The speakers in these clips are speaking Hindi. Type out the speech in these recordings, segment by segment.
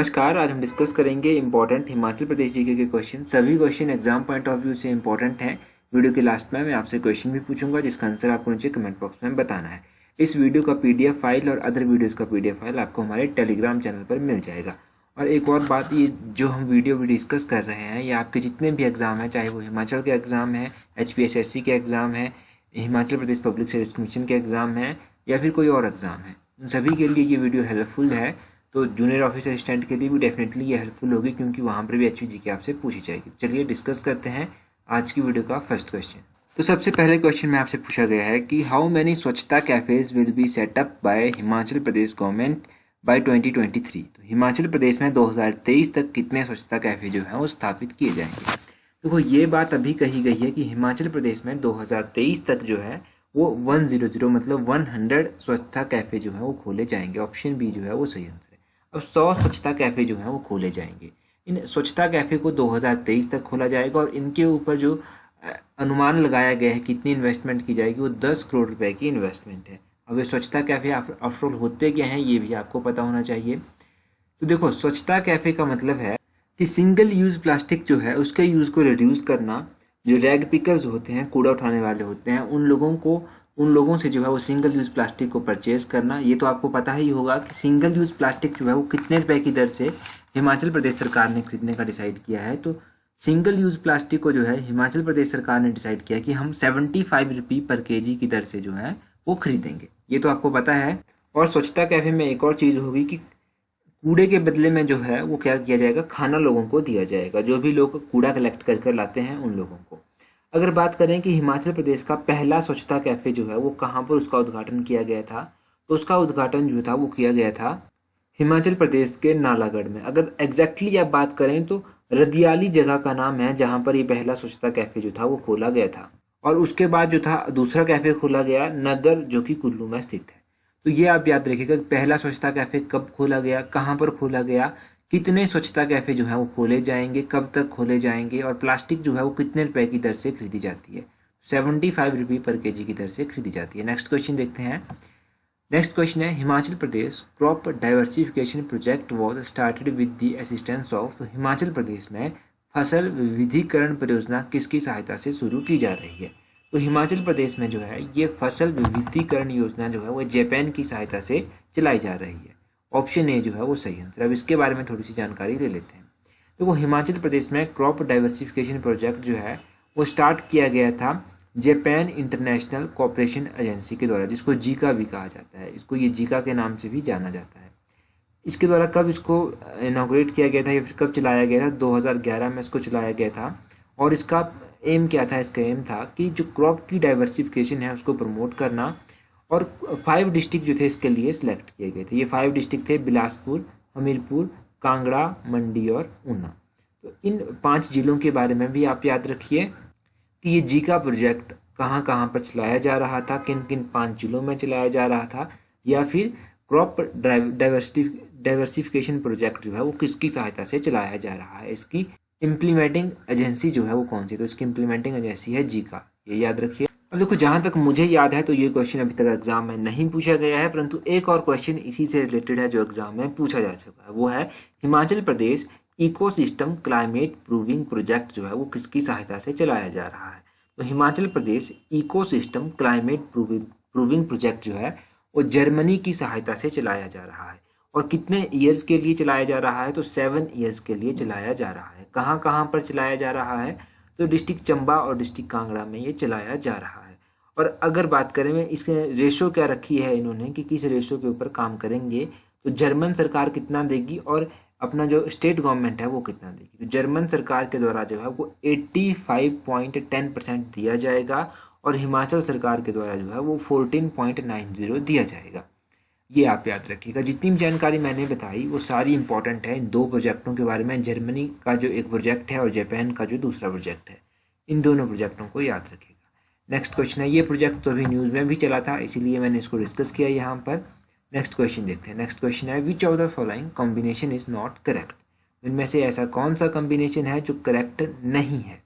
नमस्कार। आज हम डिस्कस करेंगे इंपॉर्टेंट हिमाचल प्रदेश जीके के क्वेश्चन। सभी question exam point of view से इंपॉर्टेंट हैं। वीडियो के लास्ट में मैं आपसे क्वेश्चन भी पूछूंगा जिसका आंसर आपको नीचे कमेंट बॉक्स में बताना है। इस वीडियो का पीडीएफ फाइल और अदर वीडियोस का पीडीएफ फाइल आपको हमारे टेलीग्राम चैनल पर मिल जाएगा। और एक और बात, ये जो हम वीडियो भी डिस्कस कर रहे हैं ये आपके जितने भी एग्जाम हैं, चाहे वो हिमाचल के एग्जाम है, HPSSC के एग्जाम है, हिमाचल प्रदेश पब्लिक सर्विस कमीशन के एग्जाम है या फिर कोई और एग्जाम है, उन सभी के लिए ये वीडियो हेल्पफुल है। तो जूनियर ऑफिसर असिस्टेंट के लिए भी डेफिनेटली ये हेल्पफुल होगी क्योंकि वहाँ पर भी HPG की आपसे पूछी जाएगी। चलिए डिस्कस करते हैं आज की वीडियो का फर्स्ट क्वेश्चन। तो सबसे पहले क्वेश्चन में आपसे पूछा गया है कि how many Swachhata cafes will be set up by Himachal Pradesh government by 2023। तो हिमाचल प्रदेश में 2023 तक कितने स्वच्छता कैफे जो हैं वो स्थापित किए जाएंगे। देखो ये बात अभी कही गई है कि हिमाचल प्रदेश में 2023 तक जो है वो 100 मतलब 100 स्वच्छता कैफे जो है वो खोले जाएंगे। ऑप्शन बी जो है वो सही आंसर है। अब 100 स्वच्छता कैफे जो हैं वो खोले जाएंगे। इन स्वच्छता कैफे को 2023 तक खोला जाएगा और इनके ऊपर जो अनुमान लगाया गया है कितनी इन्वेस्टमेंट की जाएगी वो 10 करोड़ रुपए की इन्वेस्टमेंट है। अब ये स्वच्छता कैफे आफ्टर होते क्या हैं ये भी आपको पता होना चाहिए। तो देखो स्वच्छता कैफे का मतलब है कि सिंगल यूज प्लास्टिक जो है उसके यूज को रिड्यूस करना। जो रैग पिकर्स होते हैं, कूड़ा उठाने वाले होते हैं, उन लोगों से जो है वो सिंगल यूज प्लास्टिक को परचेज करना। ये तो आपको पता ही होगा कि सिंगल यूज प्लास्टिक जो है वो कितने रुपए की दर से हिमाचल प्रदेश सरकार ने खरीदने का डिसाइड किया है। तो सिंगल यूज प्लास्टिक को जो है हिमाचल प्रदेश सरकार ने डिसाइड किया कि हम 75 रुपये पर केजी की दर से जो है वो खरीदेंगे। ये तो आपको पता है। और स्वच्छता कैफे में एक और चीज़ होगी कि कूड़े के बदले में जो है वो क्या किया जाएगा, खाना लोगों को दिया जाएगा। जो भी लोग कूड़ा कलेक्ट कर कर लाते हैं उन लोगों को। अगर बात करें कि हिमाचल प्रदेश का पहला स्वच्छता कैफे जो है वो कहाँ पर उसका उद्घाटन किया गया था, तो उसका उद्घाटन जो था वो किया गया था हिमाचल प्रदेश के नालागढ़ में। अगर एग्जैक्टली आप बात करें तो रदियाली जगह का नाम है जहाँ पर ये पहला स्वच्छता कैफे जो था वो खोला गया था। और उसके बाद जो था दूसरा कैफे खोला गया नगर, जो कि कुल्लू में स्थित है। तो ये आप याद रखिएगा कि पहला स्वच्छता कैफे कब खोला गया, कहाँ पर खोला गया, कितने स्वच्छता कैफे जो है वो खोले जाएंगे, कब तक खोले जाएंगे, और प्लास्टिक जो है वो कितने रुपए की दर से खरीदी जाती है। 75 रुपये पर केजी की दर से खरीदी जाती है। नेक्स्ट क्वेश्चन देखते हैं। नेक्स्ट क्वेश्चन है Himachal Pradesh crop diversification project was started with the assistance of. तो हिमाचल प्रदेश में फसल विविधीकरण परियोजना किसकी सहायता से शुरू की जा रही है। तो हिमाचल प्रदेश में जो है ये फसल विविधीकरण योजना जो है वो जापान की सहायता से चलाई जा रही है। ऑप्शन ए जो है वो सही आंसर। अब इसके बारे में थोड़ी सी जानकारी ले लेते हैं। तो वो हिमाचल प्रदेश में क्रॉप डाइवर्सिफिकेशन प्रोजेक्ट जो है वो स्टार्ट किया गया था जापान इंटरनेशनल कोऑपरेशन एजेंसी के द्वारा, जिसको जीका भी कहा जाता है। इसको ये जीका के नाम से भी जाना जाता है। इसके द्वारा कब इसको इनॉग्रेट किया गया था या फिर कब चलाया गया था, 2011 में इसको चलाया गया था। और इसका एम क्या था, इसका एम था कि जो क्रॉप की डाइवर्सिफिकेशन है उसको प्रमोट करना। और 5 डिस्ट्रिक्ट जो थे इसके लिए सिलेक्ट किए गए थे। ये 5 डिस्ट्रिक्ट थे बिलासपुर, हमीरपुर, कांगड़ा, मंडी और ऊना। तो इन 5 जिलों के बारे में भी आप याद रखिए कि ये जीका प्रोजेक्ट कहाँ कहाँ पर चलाया जा रहा था, किन किन 5 जिलों में चलाया जा रहा था, या फिर क्रॉप डाइवर्सिफिकेशन प्रोजेक्ट जो है वो किसकी सहायता से चलाया जा रहा है, इसकी इम्प्लीमेंटिंग एजेंसी जो है वो कौन सी। तो इसकी इम्प्लीमेंटिंग एजेंसी है जीका, ये याद रखिए। अब देखो जहाँ तक मुझे याद है तो ये क्वेश्चन अभी तक एग्जाम में नहीं पूछा गया है, परंतु एक और क्वेश्चन इसी से रिलेटेड है जो एग्जाम में पूछा जा चुका है। वो है हिमाचल प्रदेश इकोसिस्टम क्लाइमेट प्रूविंग प्रोजेक्ट जो है वो किसकी सहायता से चलाया जा रहा है। तो हिमाचल प्रदेश इकोसिस्टम क्लाइमेट प्रूविंग प्रोजेक्ट जो है वो जर्मनी की सहायता से चलाया जा रहा है। और कितने ईयर्स के लिए चलाया जा रहा है, तो 7 ईयर्स के लिए चलाया जा रहा है। कहाँ कहाँ पर चलाया जा रहा है, तो डिस्ट्रिक्ट चंबा और डिस्ट्रिक्ट कांगड़ा में ये चलाया जा रहा है। और अगर बात करें में इसके रेशो क्या रखी है इन्होंने कि किस रेशो के ऊपर काम करेंगे, तो जर्मन सरकार कितना देगी और अपना जो स्टेट गवर्नमेंट है वो कितना देगी। तो जर्मन सरकार के द्वारा जो है वो 85.10% दिया जाएगा और हिमाचल सरकार के द्वारा जो है वो 14.90 दिया जाएगा। ये आप याद रखिएगा। जितनी भी जानकारी मैंने बताई वो सारी इंपॉर्टेंट है इन 2 प्रोजेक्टों के बारे में, जर्मनी का जो एक प्रोजेक्ट है और जापान का जो दूसरा प्रोजेक्ट है। इन दोनों प्रोजेक्टों को याद रखिएगा। नेक्स्ट क्वेश्चन है, ये प्रोजेक्ट तो अभी न्यूज़ में भी चला था इसीलिए मैंने इसको डिस्कस किया यहाँ पर। नेक्स्ट क्वेश्चन देखते हैं। नेक्स्ट क्वेश्चन है which of the following combination is not correct. इनमें से ऐसा कौन सा कॉम्बिनेशन है जो करेक्ट नहीं है।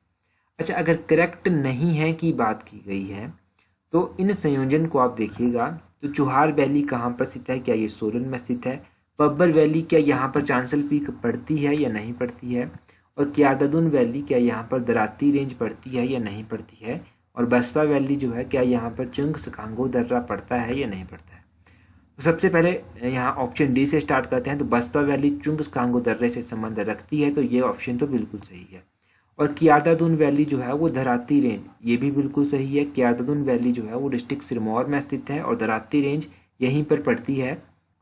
अच्छा, अगर करेक्ट नहीं है की बात की गई है तो इन संयोजन को आप देखिएगा। तो चुहार वैली कहाँ पर स्थित है, क्या ये सोलन में स्थित है, पब्बर वैली क्या यहाँ पर चांसल पीक पड़ती है या नहीं पड़ती है, और क्यारदादुन वैली क्या यहाँ पर दराती रेंज पड़ती है या नहीं पड़ती है, और बसपा वैली जो है क्या यहाँ पर चुंगसकांगो दर्रा पड़ता है या नहीं पड़ता है। तो सबसे पहले यहाँ ऑप्शन डी से स्टार्ट करते हैं। तो बसपा वैली चुंगसकांगो दर्रे से संबंध रखती है, तो ये ऑप्शन तो बिल्कुल सही है। और क्यारदादुन वैली जो है वो दराती रेंज, ये भी बिल्कुल सही है। क्यारदादुन वैली जो है वो डिस्ट्रिक्ट सिरमौर में स्थित है और दराती रेंज यहीं पर पड़ती है।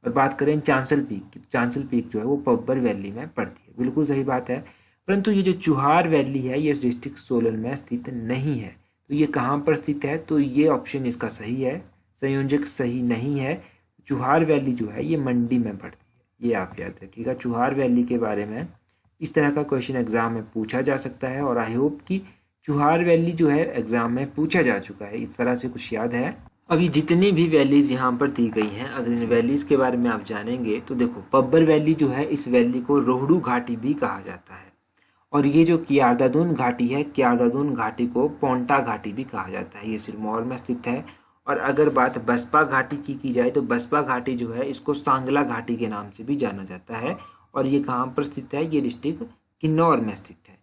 और बात करें चांसल पीक की, चांसल पीक जो है वो पब्बर वैली में पड़ती है, बिल्कुल सही बात है। परंतु ये जो चुहार वैली है ये डिस्ट्रिक्ट सोलन में स्थित नहीं है, तो ये कहाँ पर स्थित है, तो ये ऑप्शन इसका सही है, संयोजक सही नहीं है। चुहार वैली जो है ये मंडी में पड़ती है, ये आप याद रखिएगा। चुहार वैली के बारे में इस तरह का क्वेश्चन एग्जाम में पूछा जा सकता है, और आई होप कि चुहार वैली जो है एग्जाम में पूछा जा चुका है, इस तरह से कुछ याद है। अभी जितनी भी वैलीज यहाँ पर दी गई हैं, अगर इन वैलीज के बारे में आप जानेंगे तो देखो, पब्बर वैली जो है इस वैली को रोहड़ू घाटी भी कहा जाता है, और ये जो क्यारदादुन घाटी है, क्यारदादुन घाटी को पोंटा घाटी भी कहा जाता है, ये सिरमौर में स्थित है। और अगर बात बसपा घाटी की जाए तो बसपा घाटी जो है इसको सांगला घाटी के नाम से भी जाना जाता है, और ये कहाँ पर स्थित है, ये डिस्ट्रिक्ट किन्नौर में स्थित है।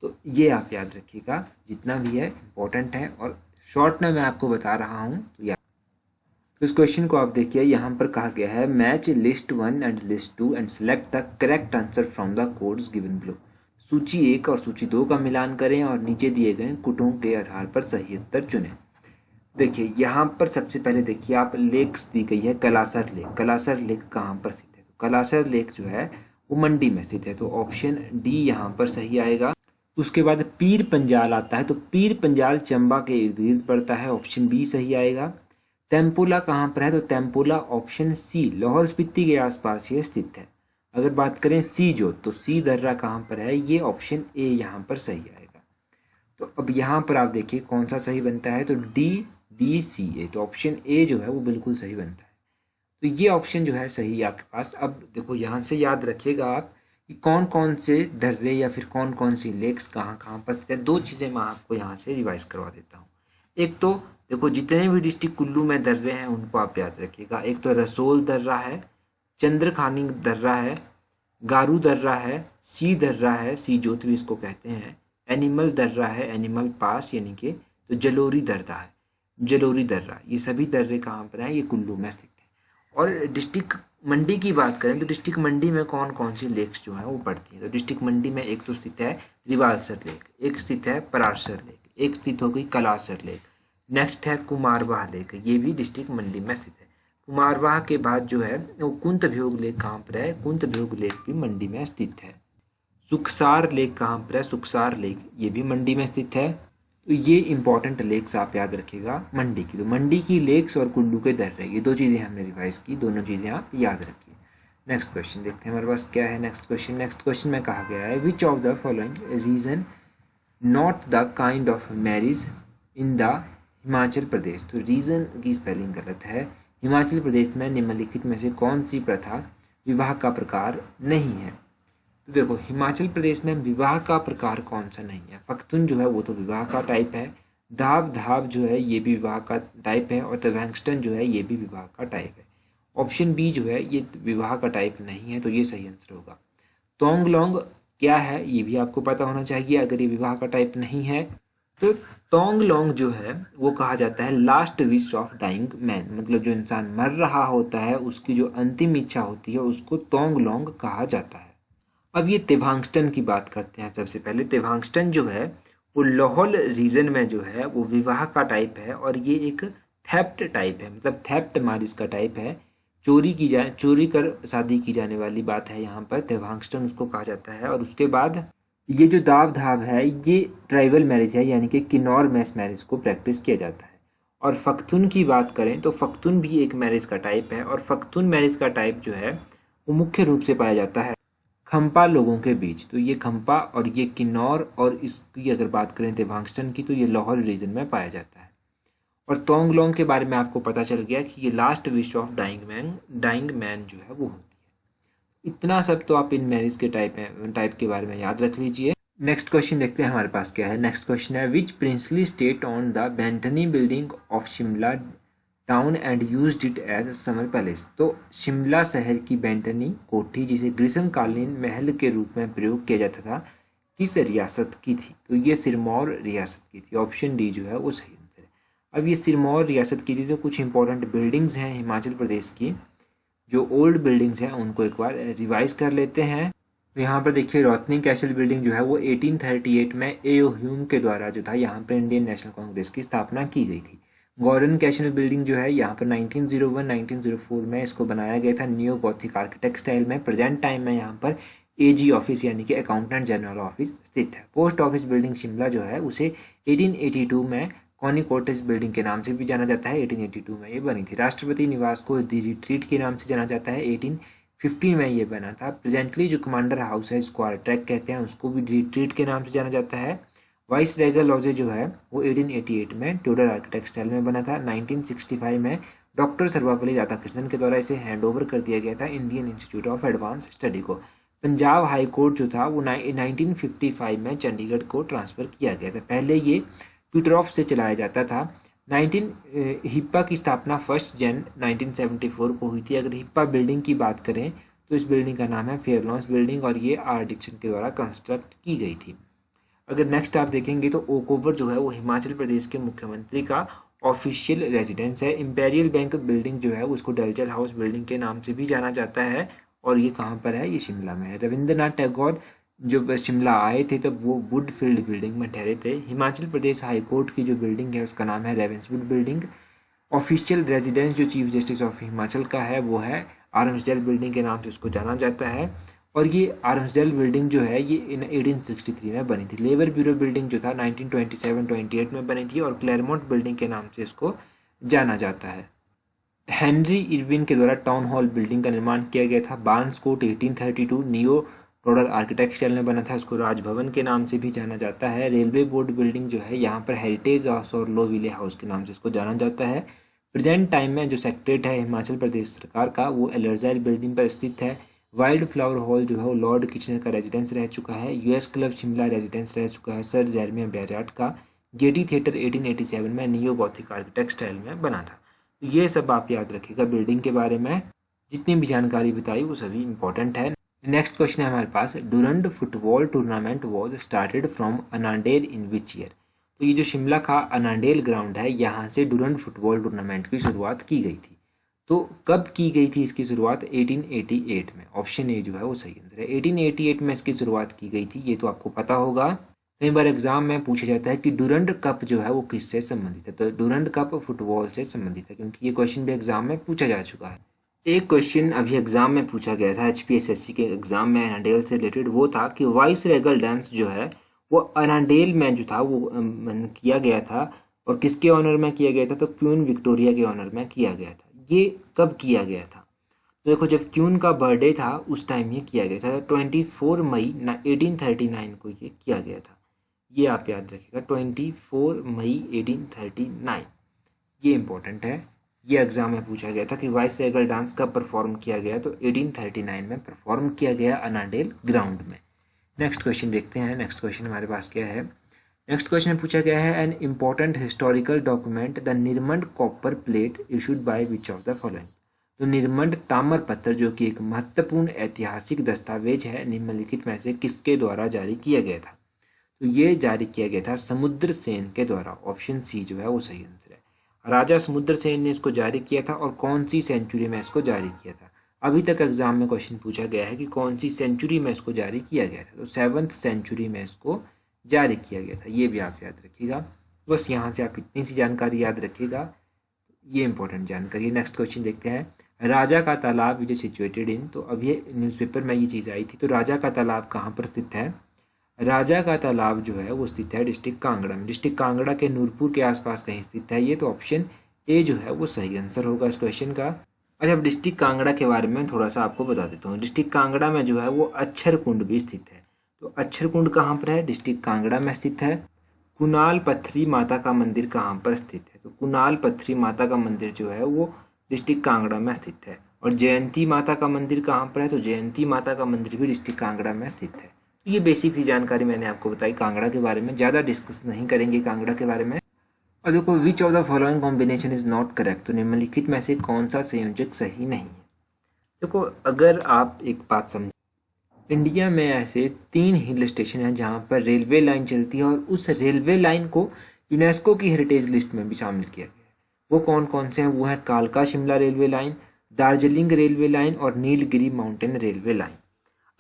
तो ये आप याद रखिएगा, जितना भी है इम्पोर्टेंट है और शॉर्ट में मैं आपको बता रहा हूँ, तो याद। तो इस क्वेश्चन को आप देखिए, यहाँ पर कहा गया है match list 1 and list 2 and select the correct answer from the codes given below. सूची 1 और सूची 2 का मिलान करें और नीचे दिए गए कुटों के आधार पर सही उत्तर चुनें। देखिए यहाँ पर सबसे पहले देखिए आप लेक्स दी गई है, कलासर लेक। कलासर लेक कहाँ पर स्थित है, तो कलासर लेक जो है वो मंडी में स्थित है, तो ऑप्शन डी यहाँ पर सही आएगा। उसके बाद पीर पंजाल आता है, तो पीर पंजाल चंबा के इर्द गिर्द पड़ता है, ऑप्शन बी सही आएगा। तेम्पोला कहाँ पर है, तो तेम्पोला ऑप्शन सी, लाहौल स्पीति के आसपास ये स्थित है। अगर बात करें सी जोत, तो सी दर्रा कहाँ पर है, ये ऑप्शन ए यहाँ पर सही आएगा। तो अब यहाँ पर आप देखिए कौन सा सही बनता है, तो डी बी सी ए, तो ऑप्शन ए जो है वो बिल्कुल सही बनता है। तो ये ऑप्शन जो है सही है आपके पास। अब देखो यहाँ से याद रखिएगा आप कि कौन कौन से दर्रे या फिर कौन कौन सी लेक्स कहाँ कहाँ पर स्थित है। दो चीज़ें मैं आपको यहाँ से रिवाइज करवा देता हूँ। एक तो देखो, जितने भी डिस्ट्रिक्ट कुल्लू में दर्रे हैं उनको आप याद रखिएगा। एक तो रसोल दर्रा है, चंद्रखानी दर्रा है, गारू दर्रा है, सी दर्रा है, सी जोत भी इसको कहते हैं, एनिमल दर्रा है, एनिमल पास यानी कि, तो जलोरी दर्रा है, जलोरी दर्रा। ये सभी दर्रे कहाँ पर हैं, ये कुल्लू में स्थित है। और डिस्ट्रिक्ट मंडी की बात करें तो डिस्ट्रिक्ट मंडी में कौन कौन सी लेक्स जो हैं वो पड़ती हैं, तो डिस्ट्रिक्ट मंडी में एक तो स्थित है रिवालसर लेक, एक स्थित है परासर लेक, एक स्थित हो गई कलासर लेक, नेक्स्ट है कुमारवाह लेक, ये भी डिस्ट्रिक्ट मंडी में स्थित है। कुमारवाह के बाद जो है वो कुंतभ्योग लेक कहाँ पर है, कुंतभ्योग लेक भी मंडी में स्थित है। सुखसार लेक कहाँ पर है, सुखसार लेक ये भी मंडी में स्थित है। तो ये इंपॉर्टेंट लेक्स आप याद रखिएगा मंडी की। तो मंडी की लेक्स और कुल्लू के दर्रे, ये दो चीज़ें हमने रिवाइज की, दोनों चीज़ें आप याद रखिए। नेक्स्ट क्वेश्चन देखते हैं हमारे पास क्या है। नेक्स्ट क्वेश्चन में कहा गया है which of the following region not the kind of marriage in the Himachal Pradesh. तो रीजन की स्पेलिंग गलत है। हिमाचल प्रदेश में निम्नलिखित में से कौन सी प्रथा विवाह का प्रकार नहीं है। तो देखो, हिमाचल प्रदेश में विवाह का प्रकार कौन सा नहीं है। फख्तुन जो है वो तो विवाह का टाइप है, धाब धाब जो है ये भी विवाह का टाइप है, और तवैंगस्टन जो है ये भी विवाह का टाइप है। ऑप्शन बी जो है ये विवाह का टाइप नहीं है, तो ये सही आंसर होगा। तोंगलोंग क्या है ये भी आपको पता होना चाहिए अगर ये विवाह का टाइप नहीं है। तो तोंगलोंग जो है वो कहा जाता है last wish of dying man, मतलब जो इंसान मर रहा होता है उसकी जो अंतिम इच्छा होती है उसको तोंगलोंग कहा जाता है। अब ये तेभांगस्टन की बात करते हैं। सबसे पहले तेभांगस्टन जो है वो लाहौल रीजन में जो है वो विवाह का टाइप है, और ये एक थेफ्ट टाइप है, मतलब थेफ्ट मैरिज का टाइप है। चोरी कर शादी की जाने वाली बात है यहाँ पर, तेभांगस्टन उसको कहा जाता है। और उसके बाद ये जो दाव धाव है ये ट्राइबल मैरिज है, यानी कि किन्नौर में इस मैरिज को प्रैक्टिस किया जाता है। और फख्तुन की बात करें तो फख्तुन भी एक मैरिज का टाइप है, और फख्तुन मैरिज का टाइप जो है वो मुख्य रूप से पाया जाता है खम्पा लोगों के बीच। तो ये खम्पा और ये किन्नौर, और इसकी अगर बात करें तेभांगस्टन की तो ये लाहौल रीजन में पाया जाता है। और तोंगलोंग के बारे में आपको पता चल गया कि ये last wish of dying man जो है वो होती है। इतना सब तो आप इन मैरिज के टाइप के बारे में याद रख लीजिए। नेक्स्ट क्वेश्चन देखते हैं हमारे पास क्या है। नेक्स्ट क्वेश्चन है which princely state on the Bantony building of Shimla town and used it as summer palace. तो शिमला शहर की बैंटनी कोठी जिसे ग्रीष्मकालीन महल के रूप में प्रयोग किया जाता था किस रियासत की थी? तो ये सिरमौर रियासत की थी। ऑप्शन डी जो है वो सही आंसर है। अब ये सिरमौर रियासत की थी, तो कुछ इंपॉर्टेंट बिल्डिंग्स हैं हिमाचल प्रदेश की, जो ओल्ड बिल्डिंग्स हैं उनको एक बार रिवाइज कर लेते हैं। तो यहाँ पर देखिए रोतनी कैसल बिल्डिंग जो है वो 1838 में ए.ओ. ह्यूम के द्वारा जो था यहाँ पर इंडियन नेशनल कांग्रेस की स्थापना की गई थी। गॉर्डन कैसल बिल्डिंग जो है यहाँ पर 1901-1904 में इसको बनाया गया था नियो गॉथिक आर्किटेक्ट स्टाइल में। प्रेजेंट टाइम में यहाँ पर एजी ऑफिस यानी कि अकाउंटेंट जनरल ऑफिस स्थित है। पोस्ट ऑफिस बिल्डिंग शिमला जो है उसे 1882 में कॉनी कोटेज बिल्डिंग के नाम से भी जाना जाता है। 1882 में ये बनी थी। राष्ट्रपति निवास को दी रिट्रीट के नाम से जाना जाता है। 1850 में ये बना था। प्रेजेंटली जो कमांडर हाउस है स्क्वायर ट्रैक कहते हैं, उसको भी रिट्रीट के नाम से जाना जाता है। वाइस रेगल लॉज जो है वो 1888 में ट्यूडर आर्किटेक्ट स्टाइल में बना था। 1965 में डॉक्टर सर्वपल्ली राधाकृष्णन के द्वारा इसे हैंड ओवर कर दिया गया था Indian institute of advance study को। पंजाब हाई कोर्ट जो था वो 1955 में चंडीगढ़ को ट्रांसफ़र किया गया था। पहले ये पीटरऑफ से चलाया जाता था। 19 हिप्पा की स्थापना 1 जन 1974 को हुई थी। अगर हिप्पा बिल्डिंग की बात करें तो इस बिल्डिंग का नाम है फेयरलॉन्स बिल्डिंग और ये आर डिक्सन के द्वारा कंस्ट्रक्ट की गई थी। अगर नेक्स्ट आप देखेंगे तो ओक ओवर जो है वो हिमाचल प्रदेश के मुख्यमंत्री का ऑफिशियल रेजिडेंस है। इंपेरियल बैंक बिल्डिंग जो है उसको डलचल हाउस बिल्डिंग के नाम से भी जाना जाता है और ये कहाँ पर है? ये शिमला में है। रविंद्रनाथ टैगोर जब शिमला आए थे तब वो वुडफील्ड बिल्डिंग में ठहरे थे। हिमाचल प्रदेश हाई कोर्ट की जो बिल्डिंग है उसका नाम है रेवेंसवुड बिल्डिंग। ऑफिशियल रेजिडेंस जो चीफ जस्टिस ऑफ हिमाचल का है वो है आर्म्सडेल बिल्डिंग के नाम से उसको जाना जाता है। और ये आर्म्सडेल बिल्डिंग जो है ये 1863 में बनी थी। लेबर ब्यूरो बिल्डिंग जो था 1927-28 में बनी थी और क्लेरमोंट बिल्डिंग के नाम से इसको जाना जाता है। हेनरी इरविन के द्वारा टाउन हॉल बिल्डिंग का निर्माण किया गया था। Barnes court 1832 neo Tudor architect style में बना था, इसको राजभवन के नाम से भी जाना जाता है। रेलवे बोर्ड बिल्डिंग जो है यहाँ पर हेरिटेज हाउस और लोविले हाउस के नाम से इसको जाना जाता है। प्रेजेंट टाइम में जो सेक्रेटरीट है हिमाचल प्रदेश सरकार का वो एलर्जाइल बिल्डिंग पर स्थित है। वाइल्ड फ्लावर हॉल जो है वो लॉर्ड किचनर का रेजिडेंस रह चुका है। यूएस क्लब शिमला रेजिडेंस रह चुका है सर जेरमिया बैरियाट का। गेटी थिएटर 1887 में नियो गॉथिक आर्किटेक्ट स्टाइल में बना था। तो ये सब आप याद रखिएगा बिल्डिंग के बारे में, जितनी भी जानकारी बताई वो सभी इंपॉर्टेंट है। नेक्स्ट क्वेश्चन है हमारे पास, Durand football tournament was started from Annandale in which year. तो ये जो शिमला का अनाडेल ग्राउंड है यहाँ से डूरंड फुटबॉल टूर्नामेंट की शुरुआत की गई थी। तो कब की गई थी इसकी शुरुआत? 1888 में। ऑप्शन ए जो है वो सही आंसर है। 1888 में इसकी शुरुआत की गई थी, ये तो आपको पता होगा। कई बार एग्जाम में पूछा जाता है कि डूरंड कप जो है वो किससे संबंधित है, तो डूरंड कप फुटबॉल से संबंधित है, क्योंकि ये क्वेश्चन भी एग्जाम में पूछा जा चुका है। एक क्वेश्चन अभी एग्जाम में पूछा गया था HPSSC के एग्जाम में अनाडेल से रिलेटेड, वो था कि वाइस रेगल डांस जो है वो अनाडेल में जो था वो किया गया था और किसके ऑनर में किया गया था? तो क्वीन विक्टोरिया के ऑनर में किया गया था। ये कब किया गया था? तो देखो जब क्वीन का बर्थडे था उस टाइम ये किया गया था। 24 मई 1839 को ये किया गया था। ये आप याद रखिएगा, 24 मई 1839, ये इंपॉर्टेंट है। ये एग्जाम में पूछा गया था कि वाइस रेगल डांस कब परफॉर्म किया गया, तो 1839 में परफॉर्म किया गया अनाडेल ग्राउंड में। नेक्स्ट क्वेश्चन देखते हैं। नेक्स्ट क्वेश्चन हमारे पास क्या है? नेक्स्ट क्वेश्चन में पूछा गया है, an important historical document the Nirmand copper plate issued by which of the following. तो निर्मंड ताम्र पत्थर जो कि एक महत्वपूर्ण ऐतिहासिक दस्तावेज है, निम्नलिखित में से किसके द्वारा जारी किया गया था? तो ये जारी किया गया था समुद्र सेन के द्वारा। ऑप्शन सी जो है वो सही आंसर है। राजा समुद्र सेन ने इसको जारी किया था और कौन सी सेंचुरी में इसको जारी किया था? अभी तक एग्जाम में क्वेश्चन पूछा गया है कि कौन सी सेंचुरी में इसको जारी किया गया था, तो 7th सेंचुरी में इसको जारी किया गया था। ये भी आप याद रखिएगा। बस यहाँ से आप इतनी सी जानकारी याद रखिएगा, ये इंपॉर्टेंट जानकारी। नेक्स्ट क्वेश्चन देखते हैं, राजा का तालाब विच इज सिचुएटेड इन। तो अभी न्यूज़पेपर में ये चीज़ आई थी। तो राजा का तालाब कहाँ पर स्थित है? राजा का तालाब जो है वो स्थित है डिस्ट्रिक्ट कांगड़ा में। डिस्ट्रिक्ट कांगड़ा के नूरपुर के आसपास कहीं स्थित है ये, तो ऑप्शन ए जो है वो सही आंसर होगा इस क्वेश्चन का। अच्छा, अब डिस्ट्रिक्ट कांगड़ा के बारे में थोड़ा सा आपको बता देता हूँ। डिस्ट्रिक्ट कांगड़ा में जो है वो अक्षर कुंड भी स्थित है। तो अक्षर कुंड कहाँ पर है? डिस्ट्रिक्ट कांगड़ा में स्थित है। कुणाल पत्थरी माता का मंदिर कहाँ पर स्थित है? तो कुणाल पत्थरी माता का मंदिर जो है वो डिस्ट्रिक्ट कांगड़ा में स्थित है। और जयंती माता का मंदिर कहाँ पर है? तो जयंती माता का मंदिर भी डिस्ट्रिक्ट कांगड़ा में स्थित है। ये बेसिक सी जानकारी मैंने आपको बताई कांगड़ा के बारे में, ज़्यादा डिस्कस नहीं करेंगे कांगड़ा के बारे में। और देखो विच of the following combination is not correct, तो निम्नलिखित में से कौन सा संयोजक सही नहीं है। देखो अगर आप एक बात समझ, इंडिया में ऐसे 3 हिल स्टेशन हैं जहाँ पर रेलवे लाइन चलती है और उस रेलवे लाइन को यूनेस्को की हेरिटेज लिस्ट में भी शामिल किया गया है। वो कौन कौन से हैं? वो है कालका Shimla railway line, Darjeeling railway line और नीलगिरी माउंटेन रेलवे लाइन।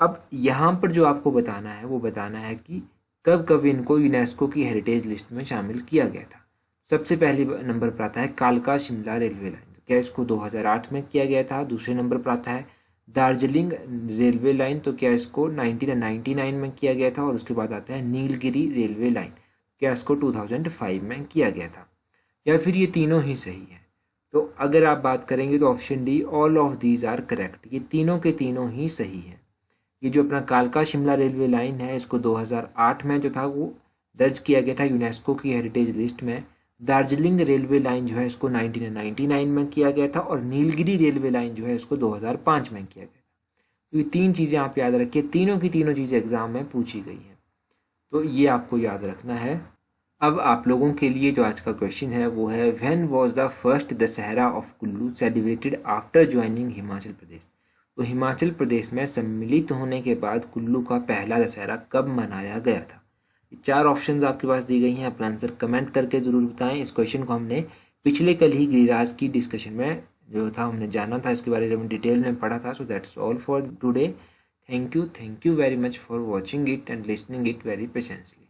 अब यहाँ पर जो आपको बताना है वो बताना है कि कब कब इनको यूनेस्को की हेरिटेज लिस्ट में शामिल किया गया था। सबसे पहले नंबर पर आता है कालका शिमला रेलवे लाइन, तो क्या इसको 2008 में किया गया था। दूसरे नंबर पर आता है दार्जिलिंग रेलवे लाइन, तो क्या इसको 1999 में किया गया था। और उसके बाद आता है नीलगिरी रेलवे लाइन, क्या इसको 2005 में किया गया था, या फिर ये तीनों ही सही है। तो अगर आप बात करेंगे तो option D all of these are correct, ये तीनों के तीनों ही सही है। ये जो अपना कालका शिमला रेलवे लाइन है इसको 2008 में जो था वो दर्ज किया गया था यूनेस्को की हेरिटेज लिस्ट में। दार्जिलिंग रेलवे लाइन जो है इसको 1999 में किया गया था और नीलगिरी रेलवे लाइन जो है इसको 2005 में किया गया था। तो ये 3 चीज़ें आप याद रखिए, तीनों की तीनों चीज़ें एग्जाम में पूछी गई हैं, तो ये आपको याद रखना है। अब आप लोगों के लिए जो आज का क्वेश्चन है वो है when was the first Dussehra of Kullu celebrated after joining Himachal Pradesh. तो हिमाचल प्रदेश में सम्मिलित होने के बाद कुल्लू का पहला दशहरा कब मनाया गया था। 4 ऑप्शंस आपके पास दी गई हैं, अपना आंसर कमेंट करके ज़रूर बताएं। इस क्वेश्चन को हमने पिछले कल ही गिरिराज की डिस्कशन में जो था हमने जाना था, इसके बारे में डिटेल में पढ़ा था। So that's all for today. Thank you very much for watching it and listening it very patiently.